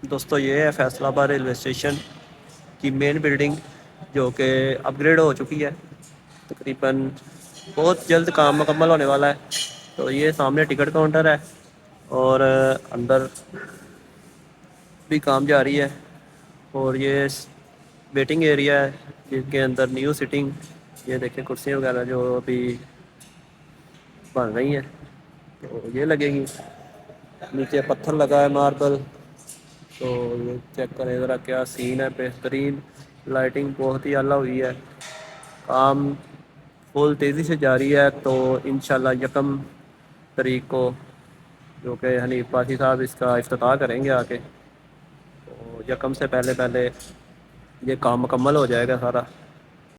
दोस्तों ये है फैसलाबाद रेलवे स्टेशन की मेन बिल्डिंग, जो कि अपग्रेड हो चुकी है। तकरीबन बहुत जल्द काम मुकम्मल होने वाला है। तो ये सामने टिकट काउंटर है और अंदर भी काम जारी है। और ये वेटिंग एरिया है जिसके अंदर न्यू सिटिंग, ये देखें कुर्सियाँ वगैरह जो अभी बन रही हैं, तो ये लगेगी। नीचे पत्थर लगा है, मार्बल। तो ये चेक करें ज़रा क्या सीन है, बेहतरीन लाइटिंग बहुत ही आला हुई है। काम फुल तेज़ी से जारी है। तो इंशाल्लाह यकम तारीख को जो कि हनीफ पासी साहब इसका इफ्तिताह करेंगे आके, तो यकम से पहले पहले ये काम मुकम्मल हो जाएगा सारा।